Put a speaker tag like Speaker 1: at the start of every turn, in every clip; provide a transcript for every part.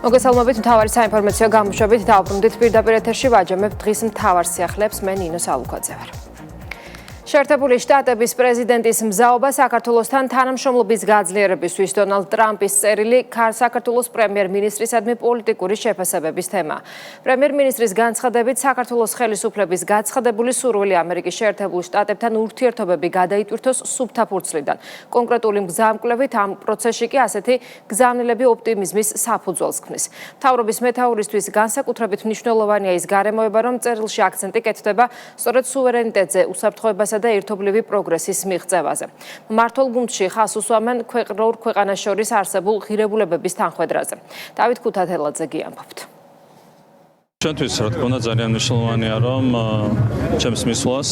Speaker 1: მოგესალმებით, მთავარი საინფორმაციო გამოშვებით დავბრუნდით პირდაპირ ეთერში ვაჯამებ დღის მთავარ სიახლეებს, მე ნინო სალუქაძე ვარ. შეერთებული შტატების პრეზიდენტის მზაობა საქართველოსთან თანამშრომლობის გაძლიერებისთვის დონალდ ტრამპის წერილი საქართველოს პრემიერ-მინისტრისადმი პოლიტიკური შეფასებების თემა. პრემიერ-მინისტრის განცხადებით საქართველოს ხელისუფლების გაცხადებული სურვილი ამერიკის შეერთებულ შტატებთან ურთიერთობები გადაიტვირთოს სუფთა-ფურცლიდან. კონკრეტული მგზავრობით ამ პროცესში კი ასეთი გზავნილები ოპტიმიზმის საფუძველს ქმნის. მთავრობის მეთაურისთვის განსაკუთრებით მნიშვნელოვანია ის გარემოება, რომ წერილში აქცენტი კეთდება სწორედ სუვერენიტეტზე, უსაფრთხოებასა და ერთობლივი პროგრესის მიღწევაზე. მმართველ გუნდში ხაზს უსვამენ ქვეყანას შორის არსებულ ღირებულებების თანხვედრაზე. დავით ქუთათელაძე გიამბობთ.
Speaker 2: ჩვენთვის რა თქმა უნდა ძალიან მნიშვნელოვანია რომ ჩემს მისვლას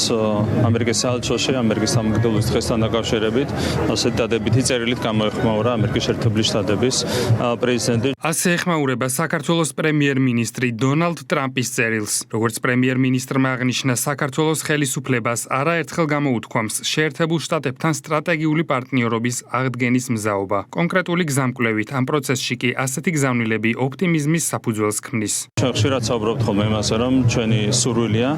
Speaker 2: ამერიკის საელჩოში ამერიკის სამმართველოს დღესთან დაკავშირებით ასეთი დადებითი წერილით გამოეხმაურა ამერიკის შეერთებული შტატების პრეზიდენტი.
Speaker 3: ასე ეხმაურება საქართველოს პრემიერ-მინისტრი დონალდ ტრამპის წერილს. როგორც პრემიერ-მინისტრმა აღნიშნა, საქართველოს ხელისუფლებას არაერთხელ გამოუთქვამს შეერთებულ შტატებთან სტრატეგიული პარტნიორობის აღდგენის მზაობა. კონკრეტული გზამკვლევით ამ პროცესში კი ასეთი გზავნილები ოპტიმიზმის საფუძველს ქმნის.
Speaker 2: ვუბრობთ ხოლმე იმასე, რომ ჩვენი სურვილია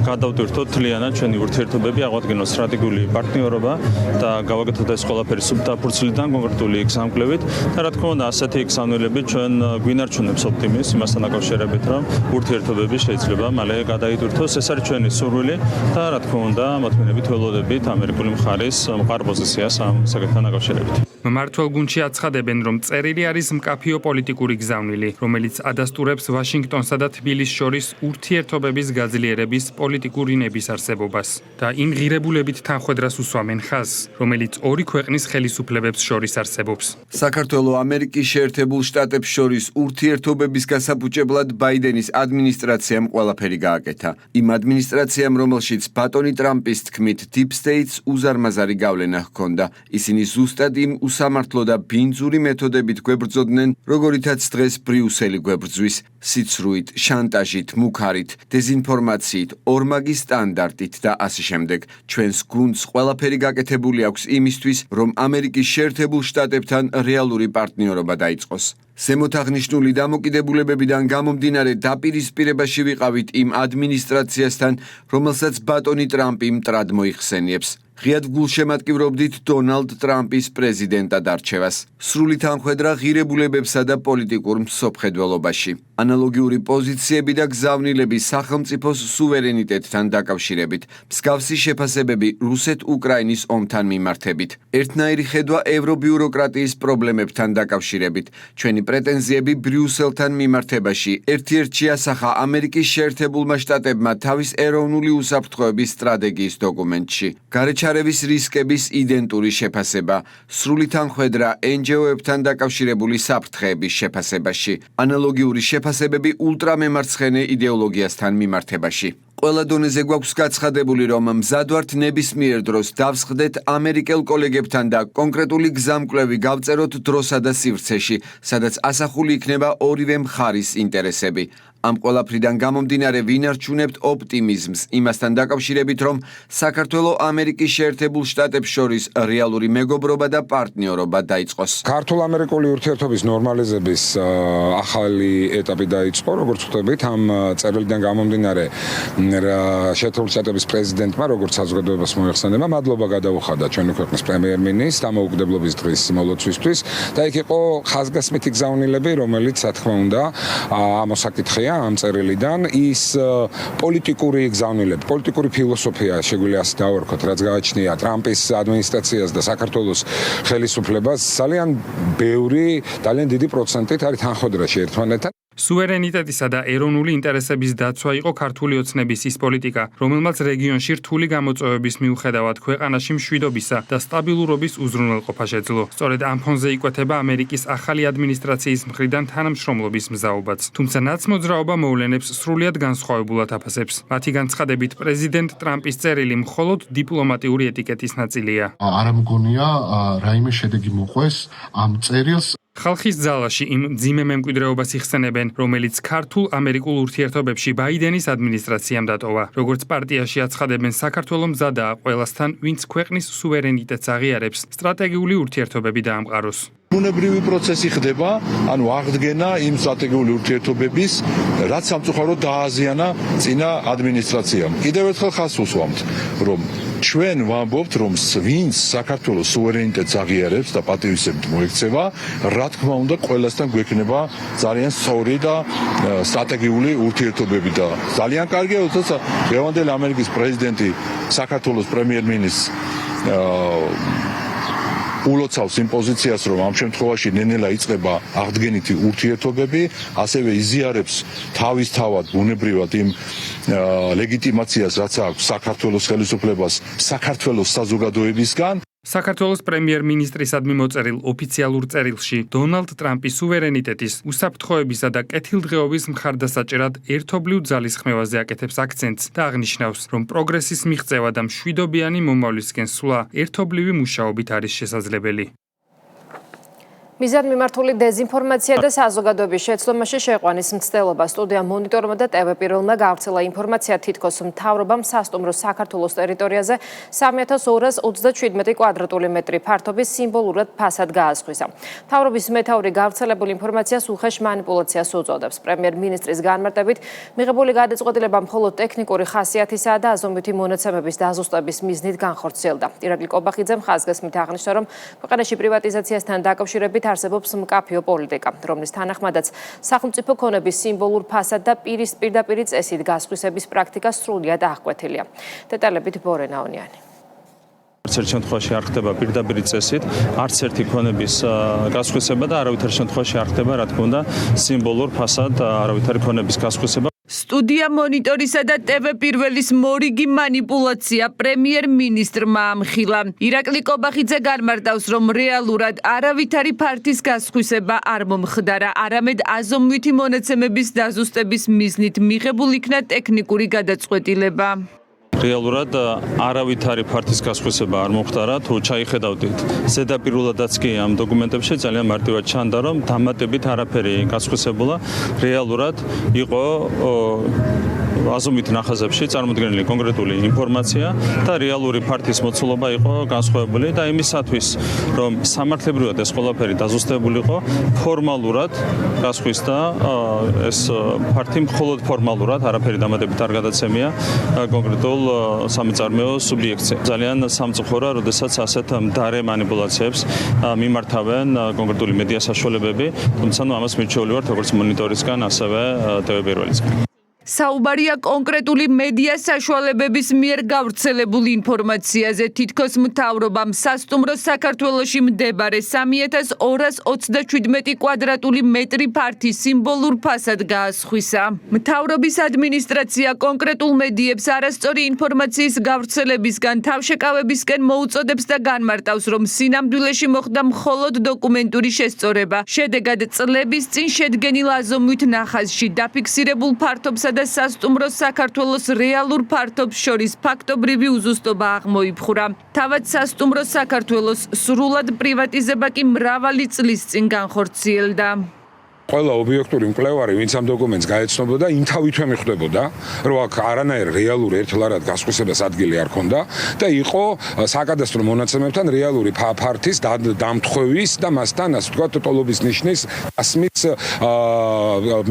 Speaker 2: გადავტვირთოთ თლიანად ჩვენი ურთიერთობები, აღვადგინოთ სტრატეგიული პარტნიორობა და გავაკეთოთ ეს ყველაფერი სუფთა-ფურცლიდან კონკრეტული გზამკვლევით და რა თქმა უნდა ასეთი გზავნილები ჩვენ გვინარჩუნებს ოპტიმიზმს იმასთან დაკავშირებით, რომ ურთიერთობები შეიძლება მალე გადაიტვირთოს. ეს არის ჩვენი სურვილი და რა თქმა უნდა მოთმინებით ველოდებით ამერიკული მხარის მყარ პოზიციას ამ საკითხთან დაკავშირებით.
Speaker 3: მმართველ გუნდში აცხადებენ, რომ წერილი არის მკაფიო პოლიტიკური გზავნილი, რომელიც ადასტურებს ვაშინგტონსა და თბილისს შორის ურთიერთობების გაძლიერების პოლიტიკური ნების არსებობას და იმ ღირებულებით თანხვედრას უსვამენ ხაზს, რომელიც ორი ქვეყნის ხელისუფლებებს შორის არსებობს.
Speaker 4: საქართველოს ამერიკის შეერთებულ შტატებს შორის ურთიერთობების გასაბუჭებლად ბაიდენის ადმინისტრაციამ ყველაფერი გააკეთა. იმ ადმინისტრაციამ, რომელშიც ბატონი ტრამპის თქმით Deep States უზარმაზარი გავლენა ჰქონდა. ისინი ზუსტად იმ სამართლო და ბინძური მეთოდებით გვებრძოდნენ, როგორითაც დღეს ბრიუსელი გვებრძვის, სიცრუით, შანტაჟით, მუქარით, დეზინფორმაციით, ორმაგი სტანდარტით და ასე შემდეგ. ჩვენს გუნდს ყველაფერი გაკეთებული აქვს იმისთვის, რომ ამერიკის შეერთებულ შტატებთან რეალური პარტნიორობა დაიწყოს. ზემოთ აღნიშნული დამოკიდებულებებიდან გამომდინარე დაპირისპირებაში ვიყავით იმ ადმინისტრაციასთან, რომელსაც ბატონი ტრამპი მტრად მოიხსენიებს. ღიად გულშემატკივრობდით დონალდ ტრამპის პრეზიდენტად არჩევას. სრული თანხვედრა ღირებულებებსა და პოლიტიკურ მსოფლმხედველობაში. ანალოგიური პოზიციები და გზავნილები სახელმწიფოს სუვერენიტეტთან დაკავშირებით. მსგავსი შეფასებები რუსეთ-უკრაინის ომთან მიმართებით. ერთნაირი ხედვა ევრობიუროკრატიის პრობლემებთან დაკავშირებით. ჩვენი პრეტენზიები ბრიუსელთან მიმართებაში ერთ-ერთ შეასახა ამერიკის შეერთებულმა შტატებმა თავის ეროვნული უსაფრთხოების სტრატეგიის დოკუმენტში. გარეჩარევის რისკების იდენტური შეფასება, სრული თანხვედრა NGO-ებთან დაკავშირებული საფრთხეების შეფასებაში, ანალოგიური შეფასებები ულტრამემარცხენე იდეოლოგიასთან მიმართებაში. ყველა დონეზე გვაქვს გაცხადებული, რომ მზად ვართ ნებისმიერ დროს დავსხდეთ ამერიკელ კოლეგებთან და კონკრეტული გზამკვლევი გავწეროთ დროსა და სივრცეში, სადაც ასახული იქნება ორივე მხარის ინტერესები. ამ ყველაფრიდან გამომდინარე ვინარჩუნებთ ოპტიმიზმს იმასთან დაკავშირებით, რომ საქართველოს ამერიკის შეერთებულ შტატებს შორის რეალური მეგობრობა და პარტნიორობა დაიწყოს.
Speaker 5: ქართულ-ამერიკული ურთიერთობის ნორმალიზების ახალი ეტაპი დაიწყო, როგორც ხვდებით, ამ წერილიდან გამომდინარე შეერთებული შტატების პრეზიდენტმა, როგორც საზოგადოებას მოიხსენება, მადლობა გადაუხადა ჩვენი ქვეყნის პრემიერ-მინისტრს დამოუკიდებლობის დღის მოლოცვისთვის და იქ იყო ხაზგასმითი გზავნილები, რომელიც, რა თქმა უნდა, ამოსაკითხია ამ წერილიდან ის პოლიტიკური გზავნილები, პოლიტიკური ფილოსოფია შეგვიძლია ასე დავარქვათ, რაც გააჩნია ტრამპის ადმინისტრაციას და საქართველოს ხელისუფლებას, ძალიან ბევრი, ძალიან დიდი პროცენტით არის თანხმდრაში ერთმანეთთან.
Speaker 3: სუვერენიტეტისა და ეროვნული ინტერესების დაცვა იყო ქართული ოცნების ის პოლიტიკა, რომელმაც რეგიონში რთული გამოწვევების მიუხედავად ქვეყანაში მშვიდობისა და სტაბილურობის უზრუნველყოფა შეძლო. სწორედ ამ ფონზე იკვეთება ამერიკის ახალი ადმინისტრაციის მხრიდან თანამშრომლობის მზაობაც. თუმცა ნაცმოძრაობა მოვლენებს სრულიად განსხვავებულად აფასებს. მათი განცხადებით, პრეზიდენტ ტრამპის წერილი მხოლოდ დიპლომატიური ეტიკეტის ნაწილია.
Speaker 6: არ მგონია რაიმე შედეგი მოყვეს ამ წერილს.
Speaker 3: ხალხის ძალაში იმ მძიმე მემკვიდრეობას იხსენებენ, რომელიც ქართულ ამერიკულ ურთიერთობებში ბაიდენის ადმინისტრაციამ დატოვა. როგორც პარტიაში აცხადებენ, საქართველოს მზადაა ყველასთან, ვინც ქვეყნის სუვერენიტეტს აღიარებს, სტრატეგიული ურთიერთობები დაამყაროს.
Speaker 6: ბუნებრივი პროცესი ხდება, ანუ აღდგენა იმ სტრატეგიული ურთიერთობების, რაც სამწუხაროდ დააზიანა წინა ადმინისტრაციამ. კიდევ ერთხელ ხაზს უსვამთ, რომ ჩვენ ვამბობთ, რომ ვინც საქართველოს სუვერენიტეტს აღიარებს და პატივისცემით მოექცევა, რა თქმა უნდა, ყველასთან გვექნება ძალიან სწორი და სტრატეგიული ურთიერთობები და ძალიან კარგია, როდესაც დღევანდელი ამერიკის პრეზიდენტი საქართველოს პრემიერ-მინისტრს ულოცავს იმ პოზიციას, რომ ამ შემთხვევაში ნენელა იწყება აღდგენითი ურთიერთობები, ასევე იზიარებს თავისთავად ბუნებრივად იმ ლეგიტიმაციას, რაც აქვს საქართველოს ხელისუფლებას საქართველოს საზოგადოებისგან.
Speaker 3: საქართველოს პრემიერ-მინისტრისადმი მოწერილ ოფიციალურ წერილში დონალდ ტრამპის სუვერენიტეტის, უსაფრთხოებისა და კეთილდღეობის მხარდასაჭერად ერთობლივ ძალისხმევაზე აკეთებს აქცენტს და აღნიშნავს, რომ პროგრესის მიღწევა და მშვიდობიანი მომავლისკენ სვლა ერთობლივი მუშაობით არის შესაძლებელი.
Speaker 1: მიზანმიმართული დეზინფორმაცია და საზოგადოების შეცდომაში შეყვანის მცდელობა სტუდია მონიტორმა და ტევ-პირველმა გავრცელა ინფორმაცია, თითქოს მთავრობამ სასტუმრო საქართველოს ტერიტორიაზე 3227 კვადრატული მეტრი ფართობის სიმბოლურად ფასად გაასხვისა. მთავრობის მეთაური გავრცელებულ ინფორმაციას უხეშ მანიპულაციას უწოდებს. პრემიერ-მინისტრის განმარტებით, მიღებული გადაწყვეტილება მხოლოდ ტექნიკური ხასიათისაა და აზომვითი მონაცემების დაზუსტების მიზნით განხორციელდა. ირაკლი კობახიძემ ხაზგასმით აღნიშნა, რომ ქვეყანაში პრივატიზაციასთან დაკავშირებით არსებობს მკაფიო პოლიტიკა, რომლის თანახმადაც სახელმწიფო ქონების სიმბოლურ ფასად და პირდაპირ წესით გასხვისების პრაქტიკა სრულიად აღკვეთილია. დეტალებით ბორე ნაონიანი.
Speaker 2: არც ერთ შემთხვევაში არ ხდება პირდაპირ წესით, არც ერთი ქონების გასხვისება და არავითარ შემთხვევაში არ ხდება, რა თქმა უნდა, სიმბოლურ ფასად არავითარი ქონების გასხვისება.
Speaker 7: სტუდია მონიტორისა და ტევ-პირველის მორიგი მანიპულაცია პრემიერ-მინისტრმა ამხილა. ირაკლი კობახიძე განმარტავს, რომ რეალურად არავითარი ფართის გასხვისება არ მომხდარა, არამედ აზომვითი მონაცემების დაზუსტების მიზნით მიღებულ იქნა ტექნიკური გადაწყვეტილება.
Speaker 2: რეალურად არავითარი ფართის გასხვისება არ მომხდარა, თუ ჩაიხედავდით ზედაპირულადაც კი ამ დოკუმენტებში ძალიან მარტივად ჩანდა, რომ დამატებით არაფერი გასხვისებულა, რეალურად იყო აზომით ნახაზებში წარმოდგენილი კონკრეტული ინფორმაცია და რეალური ფართის მოცულობა იყო განსხვავებული და იმისათვის, რომ სამართლებრივად ეს ყველაფერი დაზუსტებულიყო, ფორმალურად გასხვისდა ეს ფართი მხოლოდ ფორმალურად, არაფერი დამატებით არ გადაცემია კონკრეტულ სამწარმოო სუბიექტზე. ძალიან სამწუხაროა, როდესაც ასეთ მდარე მანიპულაციებს მიმართავენ კონკრეტული მედია საშუალებები, თუმცა ამას მირჩეული ვართ როგორც მონიტორისგან, ასევე ტევ-პირველისგან.
Speaker 7: საუბარია კონკრეტული მედია საშუალებების მიერ გავრცელებული ინფორმაციაზე, თითქოს მთავრობამ სასტუმრო საქართველოში მდებარე 3227 კვადრატული მეტრი ფართის სიმბოლურ ფასად გაასხვისა. მთავრობის ადმინისტრაცია კონკრეტულ მედიებს არასწორი ინფორმაციის გავრცელებისგან თავშეკავებისკენ მოუწოდებს და განმარტავს, რომ სინამდვილეში მოხდა მხოლოდ დოკუმენტური შესწორება. შედეგად წლების წინ შედგენილ აზომვით ნახაზში დაფიქსირებულ ფართობსა და სასტუმრო საქართველოს რეალურ ფართობს შორის ფაქტობრივი უზუსტობა აღმოიფხვრა. თავად სასტუმრო საქართველოს სრულად პრივატიზება კი მრავალი წლის წინ განხორციელდა.
Speaker 5: ყველა ობიექტური მკვლევარი, ვინც ამ დოკუმენტს გაეცნობოდა, იმთავითვე მიხვდებოდა, რომ აქ არანაირ რეალურ ერთლარად გასხვისებას ადგილი არ ქონდა და იყო საკადასტრო მონაცემებთან რეალური ფართის დამთხვევის და მასთან, ასე ვთქვათ, ტოლობის ნიშნის ასმის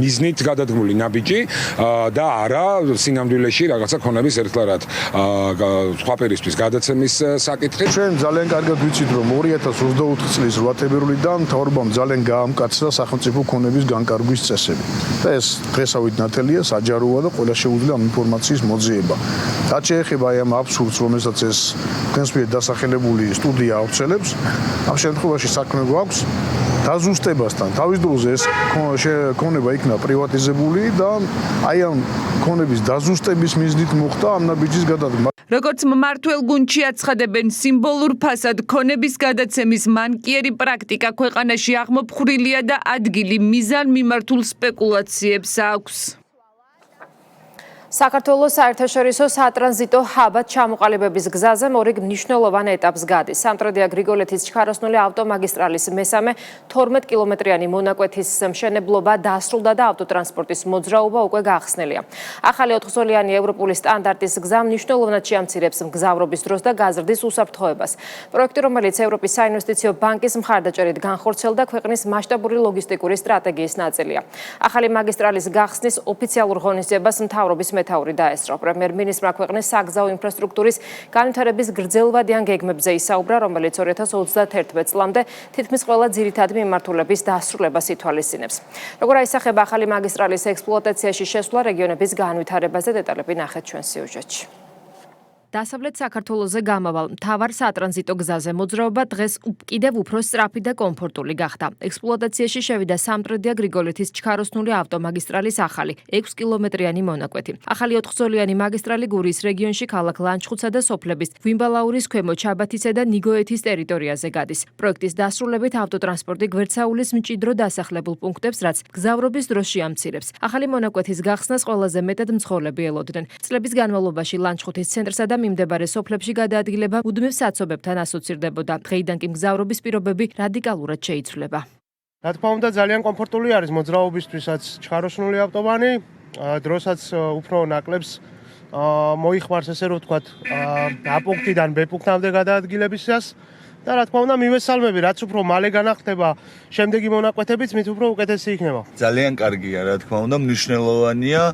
Speaker 5: მიზნით გადადგმული ნაბიჯი და არა სინამდვილეში რაღაცა ქონების ერთლარად სხვა პირისთვის გადაცემის საკითხი.
Speaker 8: ჩვენ ძალიან კარგად ვიცით, რომ 2024 წლის 8 თებერვლიდან მთავრობამ ძალიან გაამკაცრა სახელმწიფო განკარგვის წესები. და ეს დღესავით ნათელია, საჯაროა და ყველა შეუძლია ამ ინფორმაციის მოძიება. რაც შეეხება ამ აბსურდს, რომელსაც ეს თქვენს მიერ დასახელებული სტუდია ავრცელებს, ამ შემთხვევაში საქმე გვაქვს დაზუსტებასთან. თავის დროზე ეს ქონება იქნა პრივატიზებული და აი ამ ქონების დაზუსტების მიზნით მოხდა ამ ნაბიჯის გადადგმა.
Speaker 7: როგორც მმართველ გუნდში აცხადებენ, სიმბოლურ ფასად ქონების გადაცემის მანკიერი პრაქტიკა ქვეყანაში აღმოფხვრილია და ადგილი მიზანმიმართულ სპეკულაციებს აქვს.
Speaker 1: საქართველოს საერთაშორისო სატრანზიტო ჰაბად ჩამოყალიბების გზაზე მორიგ მნიშვნელოვან ეტაპს გადის. სამტრედია გრიგოლეთის ჩქაროსნული ავტომაგისტრალის მესამე 12 კილომეტრიანი მონაკვეთის მშენებლობა დასრულდა და ავტოტრანსპორტის მოძრაობა უკვე გახსნილია. ახალი 4-ზოლიანი ევროპული სტანდარტის გზა მნიშვნელოვნად შეამცირებს მგზავრობის დროს და გაზრდის უსაფრთხოებას. პროექტი, რომელიც ევროპის საინვესტიციო ბანკის მხარდაჭერით განხორციელდა, ქვეყნის მასშტაბური ლოგისტიკური სტრატეგიის ნაწილია. ახალი მაგისტრალის გახსნის ოფიციალურ ღონისძიებას მთავრობის მეთაური დაესწრო. პრემიერ-მინისტრმა ქვეყნის საგზაო ინფრასტრუქტურის განვითარების გრძელვადიან გეგმებზე ისაუბრა, რომელიც 2031 წლამდე თითქმის ყველა ძირითადი მიმართულების დასრულებას ითვალისწინებს. როგორ აისახება ახალი მაგისტრალის ექსპლუატაციაში შესვლა, რეგიონების განვითარებაზე დეტალები ნახეთ ჩვენ სიუჟეტში. დასავლეთ საქართველოზე გამავალ მთავარ სატრანზიტო გზაზე მოძრაობა დღეს კიდევ უფრო სწრაფი და კომფორტული გახდა. ექსპლუატაციაში შევიდა სამტრედია გრიგოლეთის ჩქაროსნული ავტომაგისტრალის ახალი 6 კილომეტრიანი მონაკვეთი. ახალი 4-ზოლიანი მაგისტრალი გურიის რეგიონში ქალაქ ლანჩხუთსა და სოფლების ვიმბალაურის, ქვემო ჩაბათისა და ნიგოეთის ტერიტორიაზე გადის. პროექტის დასრულებით ავტოტრანსპორტი გვერდსაულის მჭიდრო დასახლებულ პუნქტებს, რაც მგზავრობის დროს შეამცირებს. ახალი მონაკვეთის გახსნას ყველაზე მეტად მცხოვრები ელოდნენ. წლების განმავლობაში ლანჩხუთის ცენტრსა და მიმდებარე სოფლებში გადაადგილება მუდმივ საცობებთან ასოცირდებოდა. დღეიდან კი მგზავრობის პირობები რადიკალურად შეიცვლება.
Speaker 9: რა თქმა უნდა, ძალიან კომფორტული არის მოძრაობისთვისაც ჩქაროსნული ავტობანი, დროსაც უფრო ნაკლებს მოიხმარს, ესე რომ ვთქვათ, A პუნქტიდან B პუნქტამდე გადაადგილებისას და რა თქმა უნდა, მივესალმები, რაც უფრო მალე განახდება შემდეგი მონაკვეთებიც, მით უფრო უკეთესი იქნება.
Speaker 10: ძალიან კარგია, რა თქმა უნდა, მნიშვნელოვანია.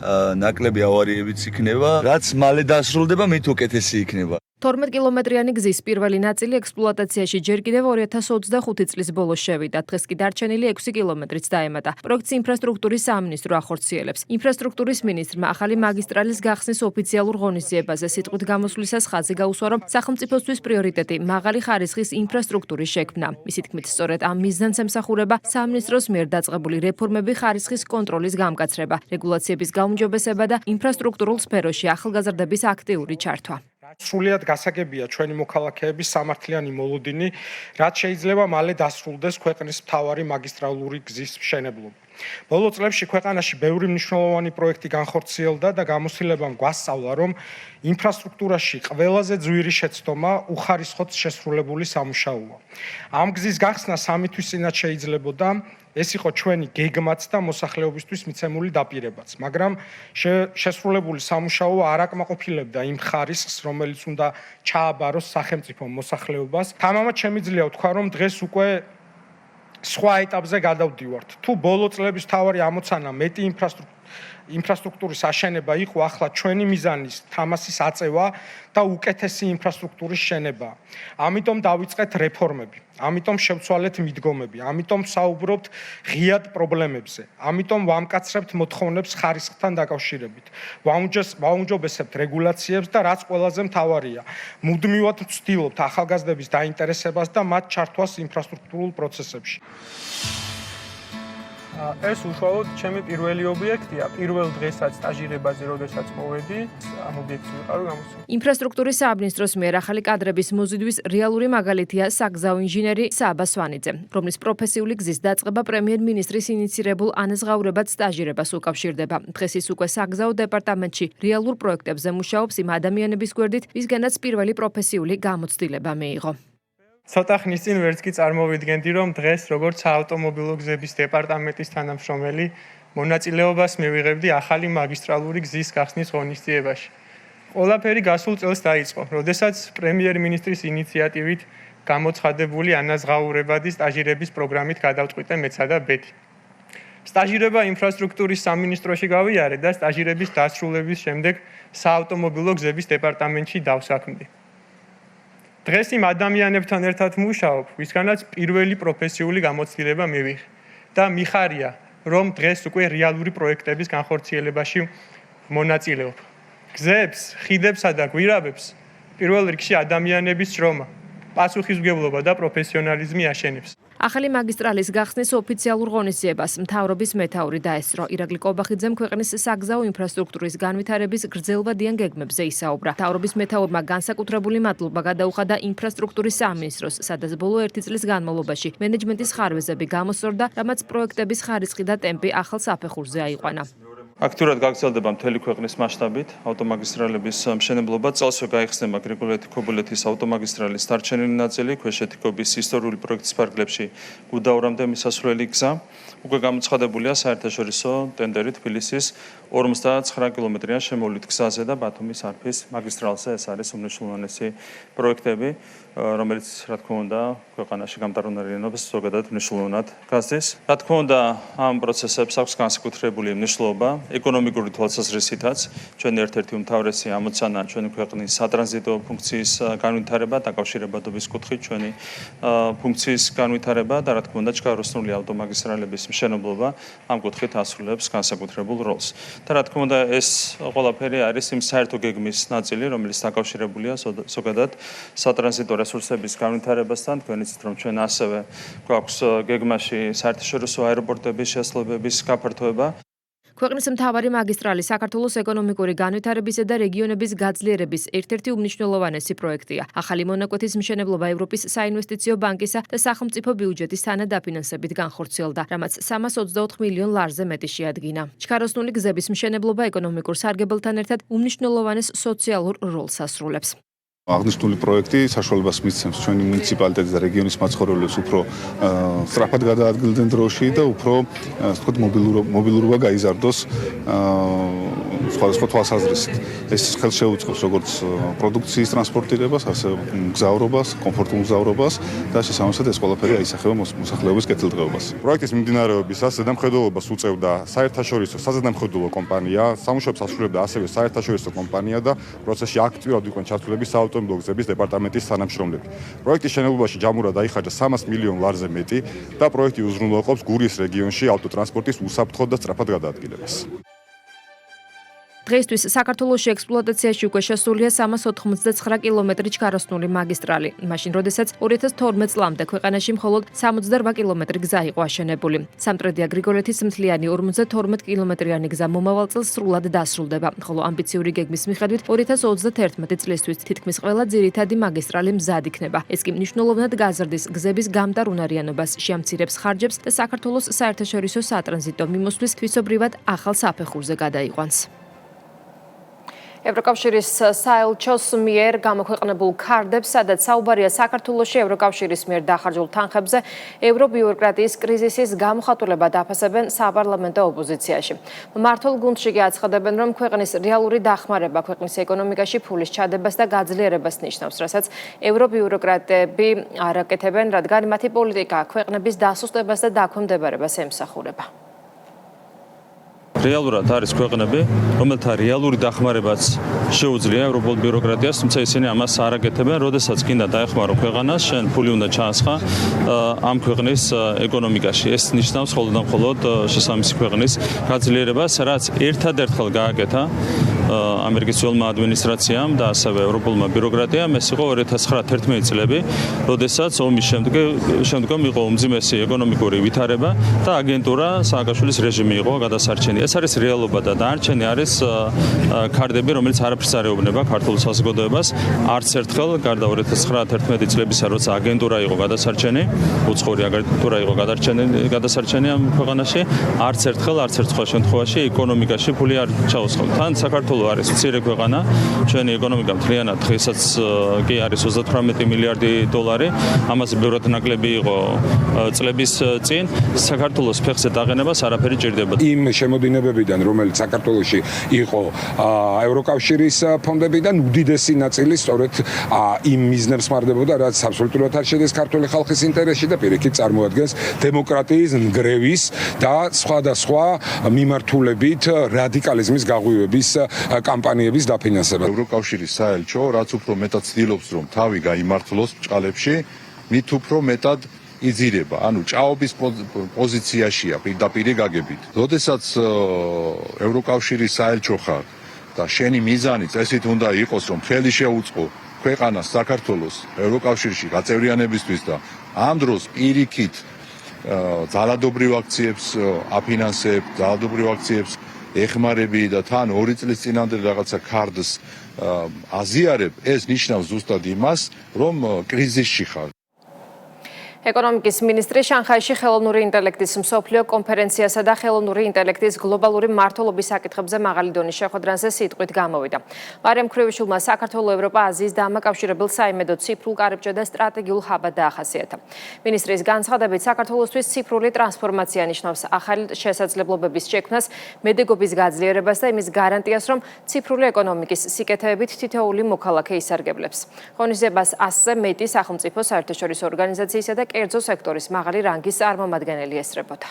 Speaker 10: ნაკლები ავარიებიც იქნება, რაც მალე დასრულდება, მით უკეთესი იქნება.
Speaker 1: 12 კილომეტრიანი გზის პირველი ნაწილი ექსპლუატაციაში ჯერ კიდევ 2025 წლის ბოლოს შევიდა. დღეს კი დარჩენილი 6 კილომეტრიც დაემატა. პროექტს ინფრასტრუქტურის სამინისტრო ახორციელებს. ინფრასტრუქტურის მინისტრმა ახალი მაგისტრალის გახსნის ოფიციალურ ღონისძიებაზე სიტყვით გამოსვლისას ხაზი გაუსვა, რომ სახელმწიფოსთვის პრიორიტეტი მაღალი ხარისხის ინფრასტრუქტურის შექმნა. მისი თქმით, სწორედ ამ მიზანს ემსახურება სამინისტროს მიერ დაწყებული რეფორმები, ხარისხის კონტროლის გამკაცრება, რეგულაციების გაუმჯობესება და ინფრასტრუქტურულ სფეროში ახალგაზრდების აქტიური ჩართვა.
Speaker 11: სრულიად გასაგებია ჩვენი მოქალაქეების სამართლიანი მოლოდინი, რაც შეიძლება მალე დასრულდეს ქვეყნის მთავარი მაგისტრალური გზის მშენებლობა. ბოლო წლებში ქვეყანაში ბევრი მნიშვნელოვანი პროექტი განხორციელდა და გამოცდილებამ გვასწავლა, რომ ინფრასტრუქტურაში ყველაზე ძვირი შეცდომა უხარისხოდ შესრულებული სამუშაოა. ამ გზის გახსნა 3 თვის წინათ შეიძლებოდა, ეს იყო ჩვენი გეგმაც და მოსახლეობისთვის მიცემული დაპირებაც, მაგრამ შესრულებული სამუშაო არ აკმაყოფილებდა იმ ხარისხს, რომელიც უნდა ჩააბაროს სახელმწიფო მოსახლეობას. თამამად შემიძლია ვთქვა, რომ დღეს უკვე სხვა ეტაპზე გადავდივართ. თუ ბოლო წლების მთავარი ამოცანა მეტი ინფრასტრუქტურის აშენება იყო, ახლა ჩვენი მიზანის თამასის აწევა და უკეთესი ინფრასტრუქტურის შენება. ამიტომ დავიწყეთ რეფორმები, ამიტომ შევცვალეთ მიდგომები, ამიტომ საუბრობთ ღიად პრობლემებზე, ამიტომ ვამკაცრებთ მოთხოვნებს ხარისხთან დაკავშირებით, ვაუმჯობესებთ რეგულაციებს და რაც ყველაზე მთავარია, მუდმივად ვცდილობთ ახალგაზრდების დაინტერესებას და მათ ჩართვას ინფრასტრუქტურულ პროცესებში.
Speaker 12: ეს უშუალოდ ჩემი პირველი ობიექტია. პირველ დღესაც სტაჟირებაზე, როდესაც მოვედი, ამ ობიექტს ვიყავი გამოსული.
Speaker 1: ინფრასტრუქტურის სამინისტროს მიერ ახალი კადრების მოზიდვის რეალური მაგალითია საგზაო ინჟინერი საბა სვანიძე, რომლის პროფესიული გზის დაწყება პრემიერ-მინისტრის ინიცირებულ ანაზღაურებად სტაჟირებას უკავშირდება. დღეს ის უკვე საგზაო დეპარტამენტში რეალურ პროექტებზე მუშაობს იმ ადამიანების გვერდით, ვისგანაც პირველი პროფესიული გამოცდილება მიიღო.
Speaker 12: ცოტა ხნის წინ ვერც კი წარმოვიდგენდი, რომ დღეს როგორც საავტომობილო გზების დეპარტამენტის თანამშრომელი მონაწილეობას მივიღებდი ახალი მაგისტრალური გზის გახსნის ღონისძიებაში. ყველაფერი გასულ წელს დაიწყო, როდესაც პრემიერ-მინისტრის ინიციატივით გამოცხადებული ანაზღაურებადი სტაჟირების პროგრამით გადავწყვიტე მეცა და ბედი. სტაჟირება ინფრასტრუქტურის სამინისტროში გავიარე და სტაჟირების დასრულების შემდეგ საავტომობილო გზების დეპარტამენტში დავსაქმდი. დღეს იმ ადამიანებთან ერთად მუშაობ, ვისგანაც პირველი პროფესიული გამოცდილება მივიღე და მიხარია, რომ დღეს უკვე რეალური პროექტების განხორციელებაში მონაწილეობ. გზებს, ხიდებსა და გვირაბებს პირველ რიგში ადამიანების შრომა, პასუხისმგებლობა და პროფესიონალიზმი აშენებს.
Speaker 1: ახალი მაგისტრალის გახსნის ოფიციალურ ღონისძიებას მთავრობის მეთაური დაესწრო. ირაკლი კობახიძემ ქვეყნის საგზაო ინფრასტრუქტურის განვითარების გრძელვადიან გეგმებზე ისაუბრა. მთავრობის მეთაურმა განსაკუთრებული მადლობა გადაუხადა ინფრასტრუქტურის სამინისტროს, სადაც ბოლო 1 წლის განმავლობაში მენეჯმენტის ხარვეზები გამოსწორდა, რამაც პროექტების ხარისხი და ტემპი ახალ საფეხურზე აიყვანა.
Speaker 2: აქტიურად გაგრძელდება მთელი ქვეყნის მასშტაბით ავტომაგისტრალების მშენებლობა. წელსვე გაიხსნება გრიგოლეთი-ქობულეთის ავტომაგისტრალის დარჩენილი ნაწილი, ქვეშეთიქობის ისტორიული პროექტის ფარგლებში გუდაურამდე მისასვლელი გზა. უკვე გამოცხადებულია საერთაშორისო ტენდერი თბილისის 59 კილომეტრიან შემოვლით გზაზე და ბათუმის არფის მაგისტრალზე. ეს არის უმნიშვნელოვანესი პროექტები, რომელიც რა თქმა უნდა ქვეყანაში გამტარუნარიანობას ზოგადად მნიშვნელოვნად გასცემს. რა თქმა უნდა ამ პროცესებს აქვს განსაკუთრებული მნიშვნელობა ეკონომიკური თვალსაზრისითაც. ჩვენი ერთ-ერთი უმთავრესი ამოცანა ჩვენი ქვეყნის სატრანზიტო ფუნქციის განვითარება, დაკავშირებადობის კუთხით ჩვენი ფუნქციის განვითარება და რა თქმა უნდა ჩქაროსნული ავტომაგისტრალების მშენებლობა ამ კუთხით ასრულებს განსაკუთრებულ როლს. და რა თქმა უნდა ეს ყველაფერი არის იმ საერთო გეგმის ნაწილი, რომელიც დაკავშირებულია ზოგადად სატრანზიტო რესურსების განვითარებასთან. თქვენ იცით რომ ჩვენ ასევე გვაქვს გეგმაში საერთაშორისო აეროპორტების შესაძლებლობის გაფართოება.
Speaker 1: ქვეყნის მთავარი მაგისტრალი საქართველოს ეკონომიკური განვითარებისა და რეგიონების გაძლიერების ერთ-ერთი უმნიშვნელოვანესი პროექტია. ახალი მონაკვეთის მშენებლობა ევროპის საინვესტიციო ბანკისა და სახელმწიფო ბიუჯეტის თანადაფინანსებით განხორციელდა, რამაც 324 მილიონ ლარზე მეტი შეადგინა. ჩქაროსნული გზების მშენებლობა ეკონომიკურ სარგებელთან ერთად უმნიშვნელოვანეს სოციალურ როლს ასრულებს.
Speaker 13: აღნიშნული პროექტი საშუალებას მისცემს ჩვენი მუნიციპალიტეტის და რეგიონის მაცხოვრებლებს უფრო სწრაფად გადაადგილდნენ დროში და უფრო ვთქვათ მობილურობა გაიზარდოს სხვადასხვა თვალსაზრისით. ეს ხელს შეუწყობს როგორც პროდუქციის ტრანსპორტირებას, ასევე მგზავრობას, კომფორტულ მგზავრობას და შესაბამისად ეს ყველაფერი აისახება მოსახლეობის კეთილდღეობას.
Speaker 14: პროექტის მიმდინარეობისას ზედამხედველობას უწევდა საერთაშორისო საზედამხედველო კომპანია, სამუშაოებს ასრულებდა ასევე საერთაშორისო კომპანია და პროცესში აქტიურად იყვნენ ჩართულები ავტომობილო გზების დეპარტამენტის თანამშრომლები. პროექტის შენებლობაში ჯამურად აიხარჯა 300 მილიონ ლარზე მეტი და პროექტი უზრუნველყოფს გურიის რეგიონში ავტოტრანსპორტის უსაფრთხო და სწრაფად გადაადგილებას.
Speaker 1: დღეისთვის საქართველოში ექსპლუატაციაში უკვე შესულია 389 კილომეტრი ჩქაროსნული მაგისტრალი. მაშინ, როდესაც 2012 წლამდე ქვეყანაში მხოლოდ 68 კილომეტრი გზა იყო აშენებული. სამტრედია გრიგოლეთის მთლიანი 52 კილომეტრიანი გზა მომავალ წელს სრულად დასრულდება, ხოლო ამბიციური გეგმის მიხედვით 2031 წლისთვის თითქმის ყველა ძირითადი მაგისტრალი მზად იქნება. ეს კი მნიშვნელოვნად გაზრდის გზების გამტარუნარიანობას, შეამცირებს ხარჯებს და საქართველოს საერთაშორისო სატრანზიტო მიმოსვლის თვისობრივად ახალ საფეხურზე გადაიყვანს. ევროკავშირის საელჩოს მიერ გამოქვეყნებულ ქარდებს, სადაც საუბარია საქართველოში ევროკავშირის მიერ დახარჯულ თანხებზე, ევრობიუროკრატიის კრიზისის გამოხატულება დაფასებენ საპარლამენტო ოპოზიციაში. მმართველ გუნდში კი აცხადებენ, რომ ქვეყნის რეალური დახმარება ქვეყნის ეკონომიკაში ფულის ჩადებას და გაძლიერებას ნიშნავს, რასაც ევრობიუროკრატები არ აკეთებენ, რადგან მათი პოლიტიკა ქვეყნების დასუსტებას და დაქვემდებარებას ემსახურება.
Speaker 2: რეალურად არის ქვეყნები, რომელთა რეალური დახმარებაც შეუძლია ევროპულ ბიუროკრატიას, თუმცა ისინი ამას არ აკეთებენ, როდესაც კიდე დაეხმარო ქვეყანას, შენ ფული უნდა ჩაასხა ამ ქვეყნის ეკონომიკაში. ეს ნიშნავს მხოლოდ შესაბამისი ქვეყნის გაძლიერებას, რაც ერთადერთხელ გააკეთა ამერიკის ძველმა ადმინისტრაციამ და ასევე ევროპულმა ბიუროკრატიამ. ეს იყო 2009-11 წლები, როდესაც ომის შემდგომ იყო უმძიმესი ეკონომიკური ვითარება და აგენტურა სააკაშვილის რეჟიმი იყო გადასარჩენი. ეს არის რეალობა და დანარჩენი არის ქარდები, რომელიც არაფერს არ ეუბნება ქართულ საზოგადოებას. არც ერთხელ გარდა 2009-11 წლებისა, როცა აგენტურა იყო გადასარჩენი, უცხოური აგენტურა იყო გადასარჩენი ამ ქვეყანაში, არც ერთხელ, არც ერთ სხვა შემთხვევაში ეკონომიკაში ფული არ ჩაუსხავთ. თან საქართველოს არის მცირე ქვეყანა, ჩვენი ეკონომიკა მთლიანად დღესაც კი არის 38 მილიარდი დოლარი, ამაზე ბევრად ნაკლები იყო წლების წინ. საქართველოს ფეხზე დაყენებას არაფერი ჭირდებოდა.
Speaker 5: იმ შემოდინებებიდან, რომელიც საქართველოში იყო ევროკავშირის ფონდებიდან, უდიდესი ნაწილი სწორედ იმ მიზნებს მარდებოდა, რაც აბსოლუტურად არ შედეს ქართული ხალხის ინტერესში და პირიქით წარმოადგენს დემოკრატიის ნგრევის და სხვადასხვა მიმართულებით რადიკალიზმის გაღვივების კამპანიების დაფინანსება.
Speaker 6: ევროკავშირის საელჩო რაც უფრო მეტად ცდილობს, რომ თავი გაიმართლოს ბჭყალებში, მით უფრო მეტად იძირება, ანუ ჭაობის პოზიციაშია პირდაპირ გაგებით. როდესაც ევროკავშირის საელჩო ხარ და შენი მიზანი წესით უნდა იყოს, რომ ხელი შეუწყო ქვეყანას საქართველოს ევროკავშირში გაწევრიანებისთვის და ამ დროს პირიქით ძალადობრივ აქციებს აფინანსებ, ძალადობრივ აქციებს ეხმარები და თან 2 წლის წინამდე რაღაცა ქარდს აზიარებ, ეს ნიშნავს ზუსტად იმას, რომ კრიზისში ხარ.
Speaker 1: ეკონომიკის მინისტრი შანხაიში ხელოვნური ინტელექტის მსოფლიო კონფერენციასა და ხელოვნური ინტელექტის გლობალური მმართველობის საკითხებზე მაღალი დონის შეხვედრაზე სიტყვით გამოვიდა. მარიამ ქრივიშვილმა საქართველოს ევროპა-აზიის დამაკავშირებელ საიმედო ციფრულ კარიბჭე და სტრატეგიულ ჰაბად დაახასიათა. მინისტრის განცხადებით, საქართველოსთვის ციფრული ტრანსფორმაცია ნიშნავს ახალი შესაძლებლობების შექმნას, მედეგობის გაძლიერებას და იმის გარანტიას, რომ ციფრული ეკონომიკის სიკეთეებით თითოეული მოქალაქე ისარგებლებს. ღონისძიებას 100-ზე მეტი სახელმწიფო საერთაშორისო ორგანიზაციისა და კერძო სექტორის მაღალი რანგის წარმომადგენელი ესწრებოდა.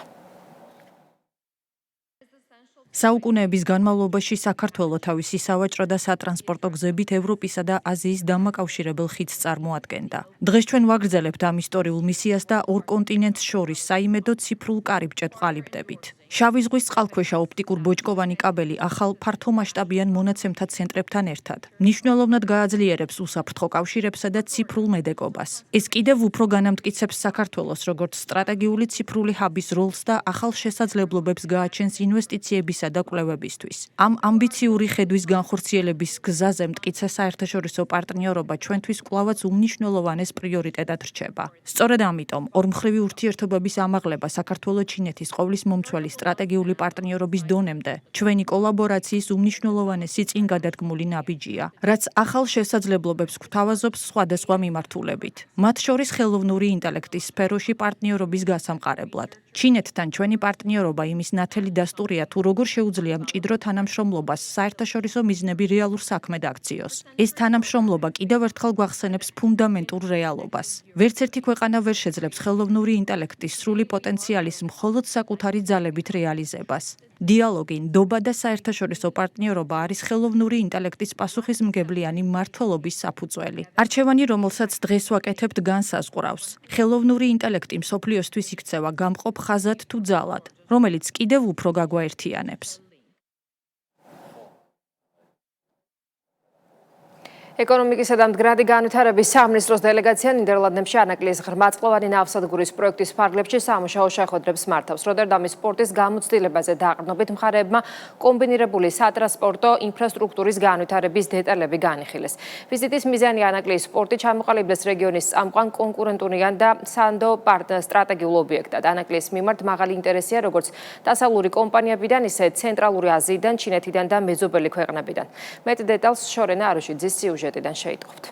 Speaker 15: საუკუნეების განმავლობაში საქართველო თავისი სავაჭრო და სატრანსპორტო გზებით ევროპისა და აზიის დამაკავშირებელ ხიდს წარმოადგენდა. დღეს ჩვენ ვაგრძელებთ ამ ისტორიულ მისიას და ორ კონტინენტს შორის საიმედო ციფრულ კარიბჭედ ვყალიბდებით. შავი ზღვის წყალქვეშა ოპტიკურ ბოჭკოვანი კაბელი ახალ ფართომასშტაბიან მონაცემთა ცენტრებთან ერთად მნიშვნელოვნად გააძლიერებს უსაფრთხო კავშირებსა და ციფრულ მედეგობას. ეს კიდევ უფრო განამტკიცებს საქართველოს როგორც სტრატეგიული ციფრული ჰაბის როლს და ახალ შესაძლებლობებს გააჩენს ინვესტიციებისა და კვლევებისთვის. ამ ამბიციური ხედვის განხორციელების გზაზე მტკიცე საერთაშორისო პარტნიორობა ჩვენთვის კვლავაც უმნიშვნელოვანეს პრიორიტეტად რჩება. სწორედ ამიტომ ორმხრივი ურთიერთობების ამაღლება საქართველო-ჩინეთის ყოვლის მომცველი სტრატეგიული პარტნიორობის დონემდე ჩვენი კოლაბორაციის უმნიშვნელოვანესი წინგადადგმული ნაბიჯია, რაც ახალ შესაძლებლობებს გვთავაზობს სხვადასხვა მიმართულებით. მათ შორის ხელოვნური ინტელექტის სფეროში პარტნიორობის გასამყარებლად. ჩინეთთან ჩვენი პარტნიორობა იმის ნათელი დასტურია, თუ როგორ შეუძლია მჭიდრო თანამშრომლობას საერთაშორისო მიზნები რეალურ საქმედ აქციოს. ეს თანამშრომლობა კიდევ ერთხელ გვახსენებს ფუნდამენტურ რეალობას. ვერც ერთი ქვეყანა ვერ შეძლებს ხელოვნური ინტელექტის სრული პოტენციალის მხოლოდ საკუთარი ძალებით რეალიზებას. დიალოგი, ნდობა და საერთაშორისო პარტნიორობა არის ხელოვნური ინტელექტის პასუხისმგებლიანი მმართველობის საფუძველი. არჩევანი, რომელსაც დღეს ვაკეთებთ, განსაზღვრავს. ხელოვნური ინტელექტი მსოფლიოსთვის იქცევა გამყოფ ხაზად თუ ძალად, რომელიც კიდევ უფრო გაგვაერთიანებს.
Speaker 1: ეკონომიკისა და მდგრადი განვითარების სამინისტროს დელეგაცია ნიდერლანდებში ანაკლიის ღრმაწყლოვანი ნავსადგურის პროექტის ფარგლებში სამუშაო შეხვედრებს მართავს. როტერდამის პორტის გამოცდილებაზე დაყრდნობით მხარეებმა კომბინირებული სატრანსპორტო ინფრასტრუქტურის განვითარების დეტალები განიხილეს. ვიზიტის მიზანი ანაკლიის პორტი ჩამოყალიბდეს რეგიონის წამყვან კონკურენტუნიან და სანდო სტრატეგიულ ობიექტად. ანაკლიის მიმართ მაღალი ინტერესია როგორც დასავლური კომპანიებიდან, ისე ცენტრალური აზიიდან, ჩინეთიდან და მეზობელი ქვეყნებიდან. მეტ დეტალს შორენა არუშიძის სიუჟეტიდან შეიტყობთ.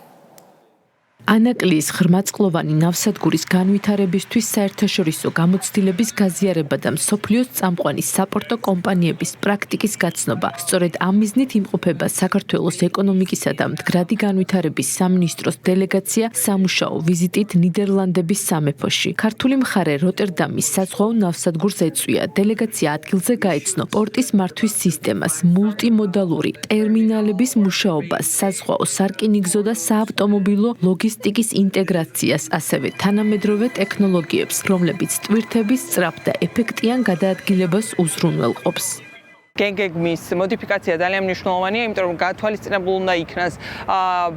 Speaker 16: ანაკლიის ღრმაწყლოვანი ნავსადგურის განვითარებისთვის საერთაშორისო გამოცდილების გაზიარება და მსოფლიოს წამყვანი საპორტო კომპანიების პრაქტიკის გაცნობა. სწორედ ამ მიზნით იმყოფება საქართველოს ეკონომიკისა და მდგრადი განვითარების სამინისტროს დელეგაცია სამუშაო ვიზიტით ნიდერლანდების სამეფოში. ქართული მხარე როტერდამის საზღვაო ნავსადგურს ეწვია. დელეგაცია ადგილზე გაეცნო პორტის მართვის სისტემას, მულტიმოდალური ტერმინალების მუშაობას, საზღვაო სარკინიგზო და საავტომობილო ლოგისტიკის ინტეგრაციას, ასევე თანამედროვე ტექნოლოგიებს, რომლებიც ტვირთების სწრაფ და ეფექტიან გადაადგილებას უზრუნველყოფს.
Speaker 17: გენგეგმის მოდიფიკაცია ძალიან მნიშვნელოვანია, იმიტომ რომ გათვალისწინებულ უნდა იქნას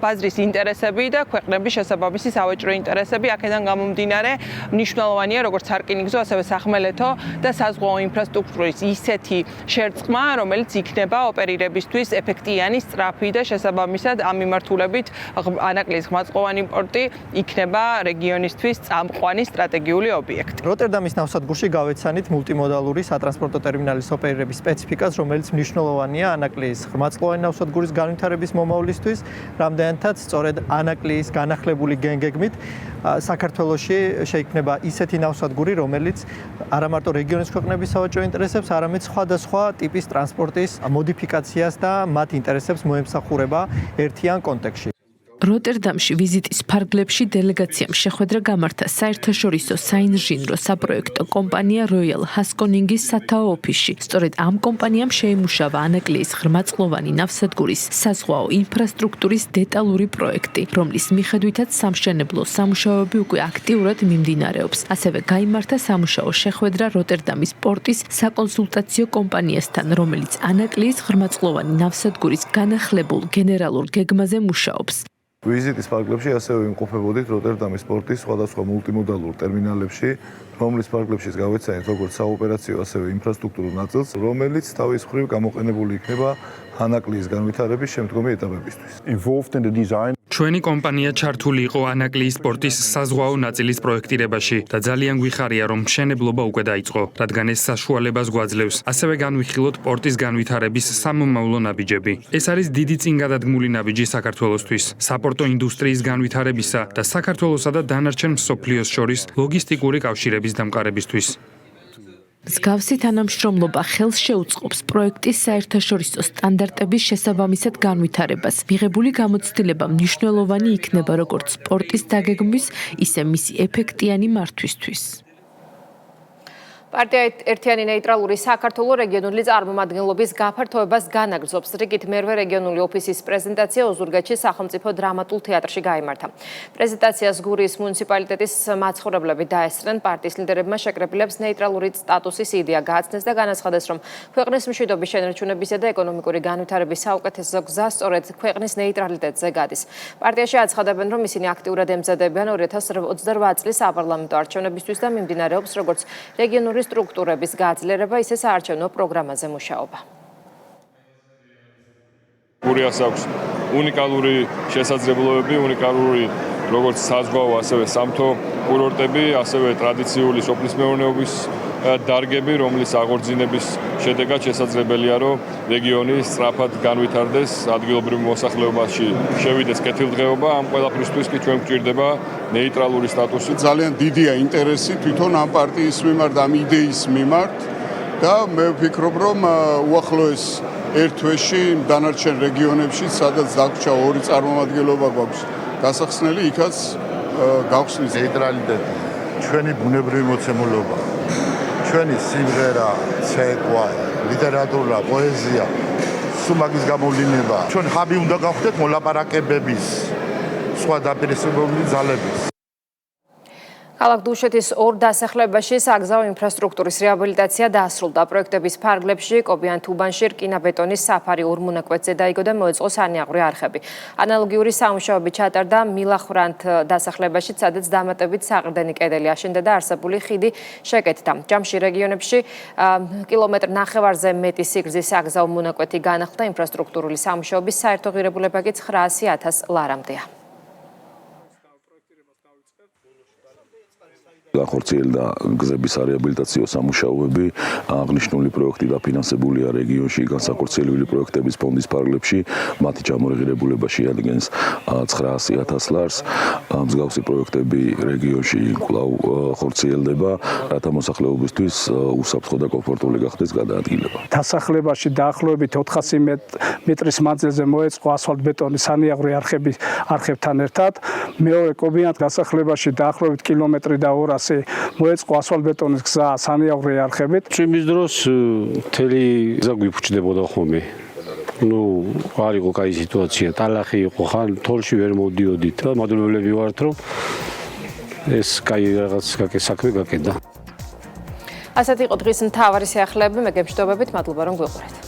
Speaker 17: ბაზრის ინტერესები და ქვეყნების შესაბამისი სავაჭრო ინტერესები. აქედან გამომდინარე მნიშვნელოვანია როგორც სარკინიგზო, ასევე სახმელეთო და საზღვაო ინფრასტრუქტურის ისეთი შერწყმა, რომელიც იქნება ოპერირებისთვის ეფექტიანი, სწრაფი და შესაბამისად ამ მიმართულებით ანაკლიის ღრმაწყლოვანი პორტი იქნება რეგიონისთვის წამყვანი სტრატეგიული ობიექტი.
Speaker 18: როტერდამის ნავსადგურში გავეცანით მულტიმოდალური სატრანსპორტო ტერმინალის ოპერირების სპეციფიკას, რომელიც მნიშვნელოვანია ანაკლიის ღრმაწყლოვანი ნავსადგურის განვითარების მომავლისთვის, რამდენადაც სწორედ ანაკლიის განახლებული გენგეგმით საქართველოში შეიქმნება ისეთი ნავსადგური, რომელიც არა მარტო რეგიონის ქვეყნების სავაჭრო ინტერესებს, არამედ სხვადასხვა ტიპის ტრანსპორტის მოდიფიკაციას და მათ ინტერესებს მოემსახურება ერთიან კონტექსტში.
Speaker 16: როტერდამში ვიზიტის ფარგლებში დელეგაციამ შეხვედრა გამართა საერთაშორისო საინჟინრო საპროექტო კომპანია Royal Haskoning-ის სათაო ოფისში. სწორედ ამ კომპანიამ შეიმუშავა ანაკლიის ღრმაწყლოვანი ნავსადგურის საზღვაო ინფრასტრუქტურის დეტალური პროექტი, რომლის მიხედვითაც სამშენებლო სამუშაოები უკვე აქტიურად მიმდინარეობს. ასევე გაიმართა სამუშაო შეხვედრა როტერდამის პორტის საკონსულტაციო კომპანიასთან, რომელიც ანაკლიის ღრმაწყლოვანი ნავსადგურის განახლებულ გენერალურ გეგმაზე მუშაობს.
Speaker 6: ვიზიტის ფარგლებში ასევე იმყოფებოდით როტერდამის პორტის სხვადასხვა მულტიმოდალურ ტერმინალებში, რომლის ფარგლებშიც გავეცანით როგორც საოპერაციო, ასევე ინფრასტრუქტურულ ნაწილს, რომელიც თავის მხრივ გამოყენებული იქნება ანაკლიის განვითარების შემდგომი ეტაპებისთვის.
Speaker 3: ჩვენი კომპანია ჩართული იყო ანაკლიის სპორტის საზღვაო ნაწილის პროექტირებაში და ძალიან გვიხარია, რომ მშენებლობა უკვე დაიწყო, რადგან ეს საშუალებას გვაძლევს. ასევე განვიხილოთ პორტის განვითარების სამომავლო ნაბიჯები. ეს არის დიდი წინგადადგმული ნაბიჯი საქართველოსთვის, საპორტო ინდუსტრიის განვითარებისა და საქართველოსა და დანარჩენ მსოფლიოს შორის ლოგისტიკური კავშირების დამყარებისთვის.
Speaker 16: მსგავსი თანამშრომლობა ხელს შეუწყობს პროექტის საერთაშორისო სტანდარტების შესაბამისად განვითარებას. მიღებული გამოცდილება მნიშვნელოვანი იქნება როგორც სპორტის დაგეგმვის, ისე მისი ეფექტიანი მართვისთვის.
Speaker 1: პარტია ერთიანი ნეიტრალური საქართველოს რეგიონული წარმომადგენლობის გაფართოებას განაგრძობს. რიგით მერვე რეგიონული ოფისის პრეზენტაცია ოზურგეთში სახელმწიფო დრამატულ თეატრში გაიმართა. პრეზენტაციას გურიის მუნიციპალიტეტის მაცხოვრებლები დაესწრნენ. პარტიის ლიდერებმა შეკრებილებს ნეიტრალური სტატუსის იდეა გააცნეს და განაცხადეს, რომ ქვეყნის მშვიდობის შენარჩუნებისა და ეკონომიკური განვითარების საუკეთესო გზა სწორედ ქვეყნის ნეიტრალიტეტზე გადის. პარტიაში აცხადებენ, რომ ისინი აქტიურად ემზადებიან 2028 წლის საპარლამენტო არჩევნებისთვის და მიმდინარეობს როგორც რეგიონული სტრუქტურების გაძლიერება, ისე საარჩევნო პროგრამაზე მუშაობა.
Speaker 19: გურიას აქვს უნიკალური შესაძლებლობები, უნიკალური როგორც საზღვაო, ასევე სამთო კურორტები, ასევე ტრადიციული სოფლის მეურნეობის დარგები, რომლის აღორძინების შედეგად შესაძლებელია, რომ რეგიონი სწრაფად განვითარდეს, ადგილობრივ მოსახლეობაში შევიდეს კეთილდღეობა. ამ ყველაფრისთვის კი ჩვენ გვჭირდება ნეიტრალური სტატუსი.
Speaker 20: ძალიან დიდია ინტერესი თვითონ ამ პარტიის მიმართ, ამ იდეის მიმართ და მე ვფიქრობ, რომ უახლოეს ერთ თვეში დანარჩენ რეგიონებში, სადაც დაგვრჩა ორი წარმომადგენლობა გვაქვს დასახსნელი, იქაც გავხსნის
Speaker 6: ნეიტრალიტეტი, ჩვენი ბუნებრივი მოცემულობა, ჩვენი სიმღერა, ცეკვა, ლიტერატურა, პოეზია, სუმაგის გამოვლინება. ჩვენ ხაბი უნდა გავხდეთ მოლაპარაკებების, სხვა დაპირისპირებული ძალების.
Speaker 1: ქალაქ დუშეთის ორ დასახლებაში საგზაო ინფრასტრუქტურის რეაბილიტაცია დაასრულდა. პროექტების ფარგლებში კობიან-თუბანში რკინა-ბეტონის საფარი ორ მონაკვეთზე დაიგო და მოეწყო სანიაღვრე არხები. ანალოგიური სამუშაოები ჩატარდა მილახრანთ დასახლებაში, სადაც დამატებით საყრდენი კედელი აშენდა და არსებული ხიდი შეკეთდა. ჯამში რეგიონებში კილომეტრ ნახევარზე მეტი სიგრძის საგზაო მონაკვეთი განახლდა. ინფრასტრუქტურული სამუშაოების საერთო ღირებულება კი 900,000 ლარამდეა.
Speaker 21: განხორციელდა გზების რეაბილიტაციო სამუშაოები, აღნიშნული პროექტი დაფინანსებულია რეგიონში განსახორციელებული პროექტების ფონდის ფარგლებში, მათი ჩამორღირებულება შეადგენს 900,000 ლარს. მსგავსი პროექტები რეგიონში კვლავ ხორციელდება, რათა მოსახლეობისთვის უსაფრთხო და კომფორტული გახდეს გადაადგილება.
Speaker 22: დასახლებაში დაახლოებით 400 მეტრის მანძილზე მოეწყო ასფალტ-ბეტონის სანიაღვრე არხებთან ერთად. მეორე კობიანთ დასახლებაში დაახლოებით კილომეტრი და 200 მოეწყო ასფალტ-ბეტონის გზა სანიაღვრე არხებით.
Speaker 23: იმის დროს მთელი გზა გვიფუჭდებოდა ხოლმე. არ იყო კაი სიტუაცია, ტალახი იყო, ხან თოლში ვერ მოდიოდით და მადლობელები ვართ, რომ ეს კაი რაღაც საქმე გაკეთდა.
Speaker 1: ასეთ იყო დღის მთავარი სიახლეები, მე გემშვიდობებით, მადლობა რომ გვიყურეთ.